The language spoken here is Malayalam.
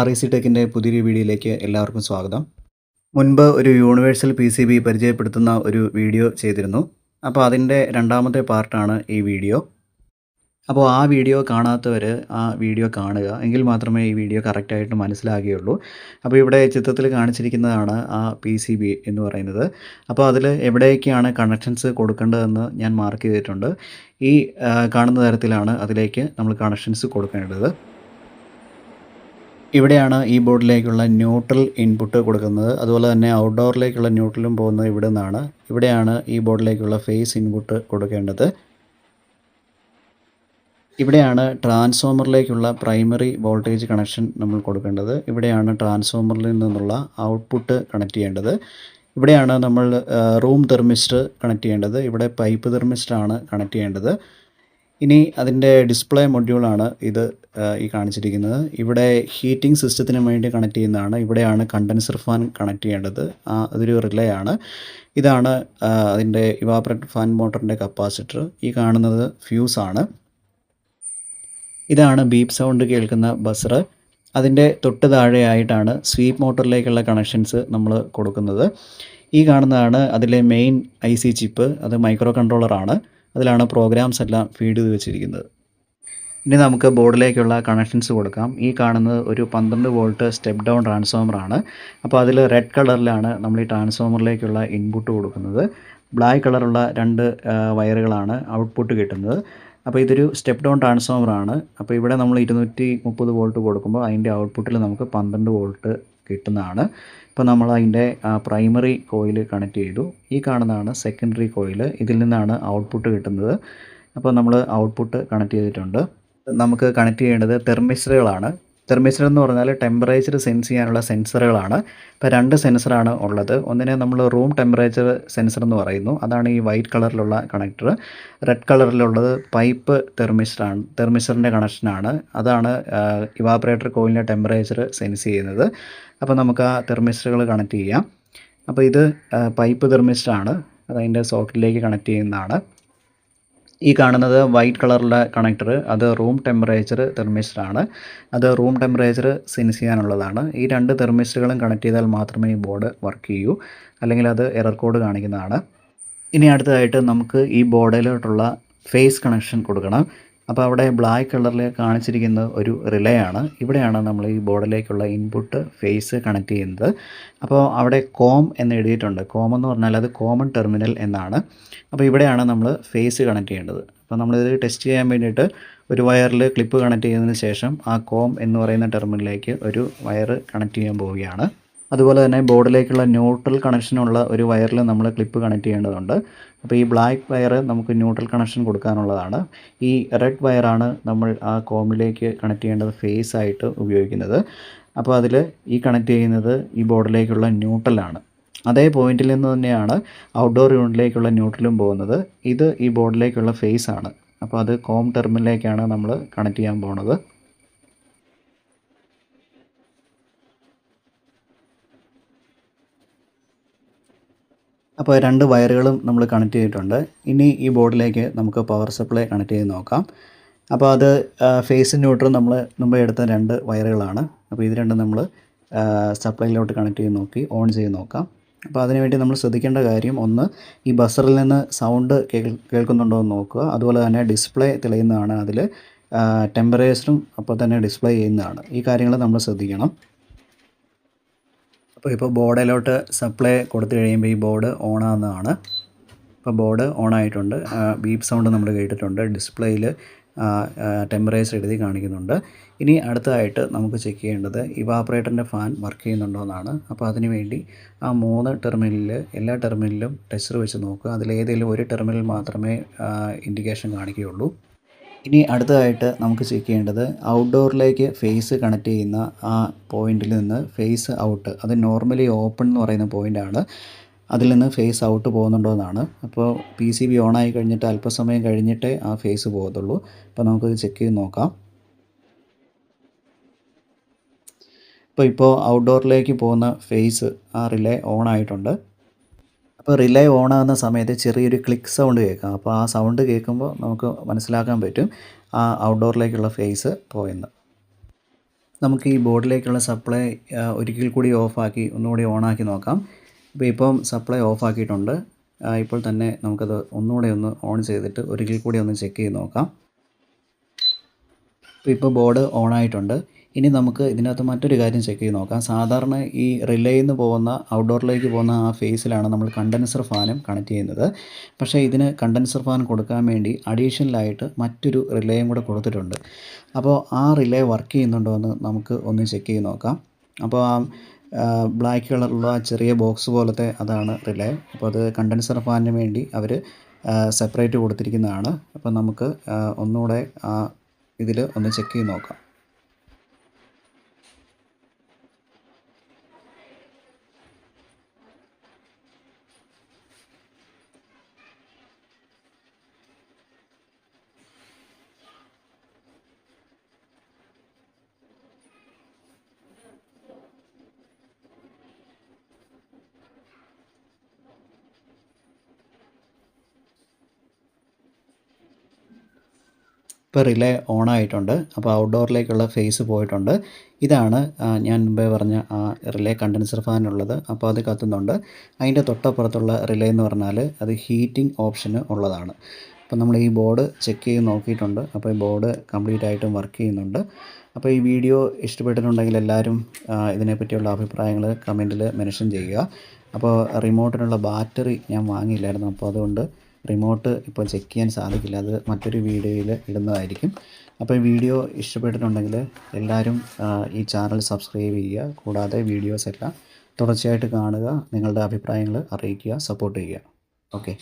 REC ടെക്കിൻ്റെ പുതിയൊരു വീഡിയോയിലേക്ക് എല്ലാവർക്കും സ്വാഗതം. മുൻപ് ഒരു യൂണിവേഴ്സൽ PCB പരിചയപ്പെടുത്തുന്ന ഒരു വീഡിയോ ചെയ്തിരുന്നു. അപ്പോൾ അതിൻ്റെ രണ്ടാമത്തെ പാർട്ടാണ് ഈ വീഡിയോ. അപ്പോൾ ആ വീഡിയോ കാണാത്തവർ ആ വീഡിയോ കാണുക. എങ്കിൽ മാത്രമേ ഈ വീഡിയോ കറക്റ്റായിട്ട് മനസ്സിലാകുകയുള്ളൂ. അപ്പോൾ ഇവിടെ ചിത്രത്തിൽ കാണിച്ചിരിക്കുന്നതാണ് ആ PCB എന്ന് പറയുന്നത്. അപ്പോൾ അതിൽ എവിടേക്കാണ് കണക്ഷൻസ് കൊടുക്കേണ്ടതെന്ന് ഞാൻ മാർക്ക് ചെയ്തിട്ടുണ്ട്. ഈ കാണുന്ന തരത്തിലാണ് അതിലേക്ക് നമ്മൾ കണക്ഷൻസ് കൊടുക്കേണ്ടത്. ഇവിടെയാണ് ഈ ബോർഡിലേക്കുള്ള ന്യൂട്രൽ ഇൻപുട്ട് കൊടുക്കുന്നത്. അതുപോലെ തന്നെ ഔട്ട്ഡോറിലേക്കുള്ള ന്യൂട്രലും പോകുന്നത് ഇവിടെ നിന്നാണ്. ഇവിടെയാണ് ഈ ബോർഡിലേക്കുള്ള ഫേസ് ഇൻപുട്ട് കൊടുക്കേണ്ടത്. ഇവിടെയാണ് ട്രാൻസ്ഫോമറിലേക്കുള്ള പ്രൈമറി വോൾട്ടേജ് കണക്ഷൻ നമ്മൾ കൊടുക്കേണ്ടത്. ഇവിടെയാണ് ട്രാൻസ്ഫോമറിൽ നിന്നുള്ള ഔട്ട്പുട്ട് കണക്ട് ചെയ്യേണ്ടത്. ഇവിടെയാണ് നമ്മൾ റൂം തെർമിസ്റ്റർ കണക്ട് ചെയ്യേണ്ടത്. ഇവിടെ പൈപ്പ് തെർമിസ്റ്ററാണ് കണക്ട് ചെയ്യേണ്ടത്. ഇനി അതിൻ്റെ ഡിസ്പ്ലേ മൊഡ്യൂളാണ് ഇത് ഈ കാണിച്ചിരിക്കുന്നത്. ഇവിടെ ഹീറ്റിംഗ് സിസ്റ്റത്തിന് വേണ്ടി കണക്ട് ചെയ്യുന്നതാണ്. ഇവിടെയാണ് കണ്ടൻസർ ഫാൻ കണക്ട് ചെയ്യേണ്ടത്. അതൊരു റിലേ ആണ്. ഇതാണ് അതിൻ്റെ ഇവാപറേറ്റർ ഫാൻ മോട്ടറിൻ്റെ കപ്പാസിറ്റർ. ഈ കാണുന്നത് ഫ്യൂസാണ്. ഇതാണ് ബീപ്പ് സൗണ്ട് കേൾക്കുന്ന ബസർ. അതിൻ്റെ തൊട്ട് താഴെയായിട്ടാണ് സ്വീപ്പ് മോട്ടറിലേക്കുള്ള കണക്ഷൻസ് നമ്മൾ കൊടുക്കുന്നത്. ഈ കാണുന്നതാണ് അതിലെ മെയിൻ IC ചിപ്പ്. അത് മൈക്രോ കൺട്രോളറാണ്. അതിലാണ് പ്രോഗ്രാംസ് എല്ലാം ഫീഡ് ചെയ്ത് വെച്ചിരിക്കുന്നത്. ഇനി നമുക്ക് ബോർഡിലേക്കുള്ള കണക്ഷൻസ് കൊടുക്കാം. ഈ കാണുന്നത് ഒരു 12 വോൾട്ട് സ്റ്റെപ്പ് ഡൗൺ ട്രാൻസ്ഫോമറാണ്. അപ്പോൾ അതിൽ റെഡ് കളറിലാണ് നമ്മൾ ഈ ട്രാൻസ്ഫോമറിലേക്കുള്ള ഇൻപുട്ട് കൊടുക്കുന്നത്. ബ്ലാക്ക് കളറുള്ള 2 വയറുകളാണ് ഔട്ട്പുട്ട് കിട്ടുന്നത്. അപ്പോൾ ഇതൊരു സ്റ്റെപ്പ് ഡൗൺ ട്രാൻസ്ഫോമറാണ്. അപ്പോൾ ഇവിടെ നമ്മൾ 230 വോൾട്ട് കൊടുക്കുമ്പോൾ അതിൻ്റെ ഔട്ട്പുട്ടിൽ നമുക്ക് 12 വോൾട്ട് കിട്ടുന്നതാണ്. ഇപ്പോൾ നമ്മൾ അതിൻ്റെ പ്രൈമറി കോയിൽ കണക്ട് ചെയ്തു. ഈ കാണുന്നതാണ് സെക്കൻഡറി കോയിൽ. ഇതിൽ നിന്നാണ് ഔട്ട്പുട്ട് കിട്ടുന്നത്. അപ്പോൾ നമ്മൾ ഔട്ട്പുട്ട് കണക്ട് ചെയ്തിട്ടുണ്ട്. നമുക്ക് കണക്ട് ചെയ്യേണ്ടത് തെർമിസ്റ്ററുകളാണ്. തെർമിസ്റ്റർ എന്ന് പറഞ്ഞാൽ ടെമ്പറേച്ചർ സെൻസ് ചെയ്യാനുള്ള സെൻസറുകളാണ്. ഇപ്പോൾ 2 സെൻസറാണ് ഉള്ളത്. ഒന്നിനെ നമ്മൾ റൂം ടെമ്പറേച്ചർ സെൻസർ എന്ന് പറയുന്നു. അതാണ് ഈ വൈറ്റ് കളറിലുള്ള കണക്ടർ. റെഡ് കളറിലുള്ളത് പൈപ്പ് തെർമിസ്റ്ററാണ്. തെർമിസ്റ്ററിൻ്റെ കണക്ഷനാണ്. അതാണ് ഇവാപറേറ്റർ കോയിലിൻ്റെ ടെമ്പറേച്ചർ സെൻസ് ചെയ്യുന്നത്. അപ്പോൾ നമുക്ക് ആ തെർമിസ്റ്ററുകൾ കണക്ട് ചെയ്യാം. അപ്പോൾ ഇത് പൈപ്പ് തെർമിസ്റ്ററാണ്. അതതിൻ്റെ സോക്കറ്റിലേക്ക് കണക്ട് ചെയ്യുന്നതാണ്. ഈ കാണുന്നത് വൈറ്റ് കളറുള്ള കണക്ടർ, അത് റൂം ടെമ്പറേച്ചർ തെർമിസ്റ്ററാണ്. അത് റൂം ടെമ്പറേച്ചർ സെൻസ് ചെയ്യാനുള്ളതാണ്. ഈ 2 തെർമിസ്റ്ററുകളും കണക്ട് ചെയ്താൽ മാത്രമേ ഈ ബോർഡ് വർക്ക് ചെയ്യൂ. അല്ലെങ്കിൽ അത് എറർ കോഡ് കാണിക്കുന്നതാണ്. ഇനി അടുത്തതായിട്ട് നമുക്ക് ഈ ബോർഡിലോട്ടുള്ള ഫേസ് കണക്ഷൻ കൊടുക്കണം. അപ്പോൾ അവിടെ ബ്ലാക്ക് കളറിൽ കാണിച്ചിരിക്കുന്ന ഒരു റിലേ ആണ്. ഇവിടെയാണ് നമ്മൾ ഈ ബോർഡിലേക്കുള്ള ഇൻപുട്ട് ഫേസ് കണക്ട് ചെയ്യുന്നത്. അപ്പോൾ അവിടെ കോം എന്ന് എഴുതിയിട്ടുണ്ട്. കോം എന്ന് പറഞ്ഞാൽ അത് കോമൺ ടെർമിനൽ എന്നാണ്. അപ്പോൾ ഇവിടെയാണ് നമ്മൾ ഫേസ് കണക്ട് ചെയ്യേണ്ടത്. അപ്പോൾ നമ്മളിത് ടെസ്റ്റ് ചെയ്യാൻ വേണ്ടിയിട്ട് ഒരു വയറിൽ ക്ലിപ്പ് കണക്ട് ചെയ്തതിന് ശേഷം ആ കോം എന്ന് പറയുന്ന ടെർമിനലിലേക്ക് ഒരു വയർ കണക്ട് ചെയ്യാൻ പോവുകയാണ്. അതുപോലെ തന്നെ ബോർഡിലേക്കുള്ള ന്യൂട്രൽ കണക്ഷനുള്ള ഒരു വയറിൽ നമ്മൾ ക്ലിപ്പ് കണക്ട് ചെയ്യേണ്ടതുണ്ട്. അപ്പോൾ ഈ ബ്ലാക്ക് വയർ നമുക്ക് ന്യൂട്രൽ കണക്ഷൻ കൊടുക്കാനുള്ളതാണ്. ഈ റെഡ് വയറാണ് നമ്മൾ ആ കോമിലേക്ക് കണക്ട് ചെയ്യേണ്ടത് ഫേസ് ആയിട്ട് ഉപയോഗിക്കുന്നത്. അപ്പോൾ അതിൽ ഈ കണക്ട് ചെയ്യുന്നത് ഈ ബോർഡിലേക്കുള്ള ന്യൂട്രലാണ്. അതേ പോയിന്റിൽ നിന്ന് തന്നെയാണ് ഔട്ട്ഡോർ യൂണിറ്റിലേക്കുള്ള ന്യൂട്രലും പോകുന്നത്. ഇത് ഈ ബോർഡിലേക്കുള്ള ഫേസ് ആണ്. അപ്പോൾ അത് കോം ടെർമിനലിലേക്കാണ് നമ്മൾ കണക്ട് ചെയ്യാൻ പോകുന്നത്. അപ്പോൾ 2 വയറുകളും നമ്മൾ കണക്ട് ചെയ്തിട്ടുണ്ട്. ഇനി ഈ ബോർഡിലേക്ക് നമുക്ക് പവർ സപ്ലൈ കണക്ട് ചെയ്ത് നോക്കാം. അപ്പോൾ അത് ഫേസ് ന്യൂട്രൽ നമ്മൾ മുമ്പ് എടുത്ത 2 വയറുകളാണ്. അപ്പോൾ ഇത് രണ്ടും നമ്മൾ സപ്ലൈയിലോട്ട് കണക്ട് ചെയ്ത് നോക്കി ഓൺ ചെയ്ത് നോക്കാം. അപ്പോൾ അതിനുവേണ്ടി നമ്മൾ ശ്രദ്ധിക്കേണ്ട കാര്യം, ഒന്ന് ഈ ബസറിൽ നിന്ന് സൗണ്ട് കേൾക്കുന്നുണ്ടോ എന്ന് നോക്കുക. അതുപോലെ തന്നെ ഡിസ്പ്ലേ തെളിയുന്നതാണ്. അതിൽ ടെമ്പറേച്ചറും അപ്പോൾ തന്നെ ഡിസ്പ്ലേ ചെയ്യുന്നതാണ്. ഈ കാര്യങ്ങൾ നമ്മൾ ശ്രദ്ധിക്കണം. ഇപ്പോൾ ബോർഡിലോട്ട് സപ്ലൈ കൊടുത്തു കഴിയുമ്പോൾ ഈ ബോർഡ് ഓൺ ആകുന്നതാണ്. ഇപ്പോൾ ബോർഡ് ഓൺ ആയിട്ടുണ്ട്. ബീപ്പ് സൗണ്ട് നമ്മൾ കേട്ടിട്ടുണ്ട്. ഡിസ്പ്ലേയിൽ ടെമ്പറേച്ചർ എഴുതി കാണിക്കുന്നുണ്ട്. ഇനി അടുത്തതായിട്ട് നമുക്ക് ചെക്ക് ചെയ്യേണ്ടത് ഇവാപറേറ്ററിൻ്റെ ഫാൻ വർക്ക് ചെയ്യുന്നുണ്ടോ എന്നാണ്. അപ്പോൾ അതിന് വേണ്ടി ആ 3 ടെർമിനലിൽ എല്ലാ ടെർമിനലിലും ടെസ്റ്റർ വെച്ച് നോക്കുക. അതിലേതെങ്കിലും ഒരു ടെർമിനൽ മാത്രമേ ഇൻഡിക്കേഷൻ കാണിക്കുകയുള്ളൂ. ഇനി അടുത്തതായിട്ട് നമുക്ക് ചെക്ക് ചെയ്യേണ്ടത് ഔട്ട്ഡോറിലേക്ക് ഫേസ് കണക്ട് ചെയ്യുന്ന ആ പോയിന്റിൽ നിന്ന് ഫേസ് ഔട്ട്, അത് നോർമലി ഓപ്പൺ എന്ന് പറയുന്ന പോയിൻ്റാണ്. അതിൽ നിന്ന് ഫേസ് ഔട്ട് പോകുന്നുണ്ടോ എന്നാണ്. അപ്പോൾ PCB ഓൺ ആയി കഴിഞ്ഞിട്ട് അല്പസമയം കഴിഞ്ഞിട്ടേ ആ ഫേസ് പോകത്തുള്ളൂ. അപ്പോൾ നമുക്കത് ചെക്ക് ചെയ്ത് നോക്കാം. ഇപ്പോൾ ഔട്ട്ഡോറിലേക്ക് പോകുന്ന ഫേസ് ആ റിലേ ഓൺ ആയിട്ടുണ്ട്. അപ്പോൾ റിലേ ഓൺ ആകുന്ന സമയത്ത് ചെറിയൊരു ക്ലിക്ക് സൗണ്ട് കേൾക്കാം. അപ്പോൾ ആ സൗണ്ട് കേൾക്കുമ്പോൾ നമുക്ക് മനസ്സിലാക്കാൻ പറ്റും ആ ഔട്ട്ഡോറിലേക്കുള്ള ഫേസ് പോയെന്ന്. നമുക്ക് ഈ ബോർഡിലേക്കുള്ള സപ്ലൈ ഒരിക്കൽ കൂടി ഓഫാക്കി ഒന്നുകൂടി ഓണാക്കി നോക്കാം. അപ്പോൾ ഇപ്പം സപ്ലൈ ഓഫാക്കിയിട്ടുണ്ട്. ഇപ്പോൾ തന്നെ നമുക്കത് ഒന്നുകൂടെ ഒന്ന് ഓൺ ചെയ്തിട്ട് ഒരിക്കൽ കൂടി ഒന്ന് ചെക്ക് ചെയ്ത് നോക്കാം. ഇപ്പോൾ ബോർഡ് ഓണായിട്ടുണ്ട്. ഇനി നമുക്ക് ഇതിനകത്ത് മറ്റൊരു കാര്യം ചെക്ക് ചെയ്ത് നോക്കാം. സാധാരണ ഈ റിലേയിൽ നിന്ന് പോകുന്ന ഔട്ട്ഡോറിലേക്ക് പോകുന്ന ആ ഫേസിലാണ് നമ്മൾ കണ്ടൻസർ ഫാനും കണക്ട് ചെയ്യുന്നത്. പക്ഷേ ഇതിന് കണ്ടൻസർ ഫാൻ കൊടുക്കാൻ വേണ്ടി അഡീഷണലായിട്ട് മറ്റൊരു റിലേയും കൂടെ കൊടുത്തിട്ടുണ്ട്. അപ്പോൾ ആ റിലേ വർക്ക് ചെയ്യുന്നുണ്ടോ എന്ന് നമുക്ക് ഒന്ന് ചെക്ക് ചെയ്ത് നോക്കാം. അപ്പോൾ ബ്ലാക്ക് കളറുള്ള ചെറിയ ബോക്സ് പോലത്തെ അതാണ് റിലേ. അപ്പോൾ അത് കണ്ടൻസർ ഫാനിന് വേണ്ടി അവർ സെപ്പറേറ്റ് കൊടുത്തിരിക്കുന്നതാണ്. അപ്പോൾ നമുക്ക് ഒന്നുകൂടെ ഇതിൽ ഒന്ന് ചെക്ക് ചെയ്ത് നോക്കാം. ഇപ്പോൾ റിലേ ഓണായിട്ടുണ്ട്. അപ്പോൾ ഔട്ട്ഡോറിലേക്കുള്ള ഫേസ് പോയിട്ടുണ്ട്. ഇതാണ് ഞാൻ മുമ്പേ പറഞ്ഞ ആ റിലേ കണ്ടൻസർ ഫാനുള്ളത്. അപ്പോൾ അത് കത്തുന്നുണ്ട്. അതിൻ്റെ തൊട്ടപ്പുറത്തുള്ള റിലേ എന്ന് പറഞ്ഞാൽ അത് ഹീറ്റിംഗ് ഓപ്ഷന് ഉള്ളതാണ്. അപ്പോൾ നമ്മൾ ഈ ബോർഡ് ചെക്ക് ചെയ്ത് നോക്കിയിട്ടുണ്ട്. അപ്പോൾ ഈ ബോർഡ് കംപ്ലീറ്റ് ആയിട്ടും വർക്ക് ചെയ്യുന്നുണ്ട്. അപ്പോൾ ഈ വീഡിയോ ഇഷ്ടപ്പെട്ടിട്ടുണ്ടെങ്കിൽ എല്ലാവരും ഇതിനെപ്പറ്റിയുള്ള അഭിപ്രായങ്ങൾ കമൻറ്റിൽ മെൻഷൻ ചെയ്യുക. അപ്പോൾ റിമോട്ടിനുള്ള ബാറ്ററി ഞാൻ വാങ്ങിയില്ലായിരുന്നു. അപ്പോൾ അതുകൊണ്ട് റിമോട്ട് ഇപ്പോൾ ചെക്ക് ചെയ്യാൻ സാധിക്കില്ല. അത് മറ്റൊരു വീഡിയോയിൽ ഇടുന്നതായിരിക്കും. അപ്പോൾ ഈ വീഡിയോ ഇഷ്ടപ്പെട്ടിട്ടുണ്ടെങ്കിൽ എല്ലാവരും ഈ ചാനൽ സബ്സ്ക്രൈബ് ചെയ്യുക. കൂടാതെ വീഡിയോസ് എല്ലാം തുടർച്ചയായിട്ട് കാണുക. നിങ്ങളുടെ അഭിപ്രായങ്ങൾ അറിയിക്കുക, സപ്പോർട്ട് ചെയ്യുക. ഓക്കെ.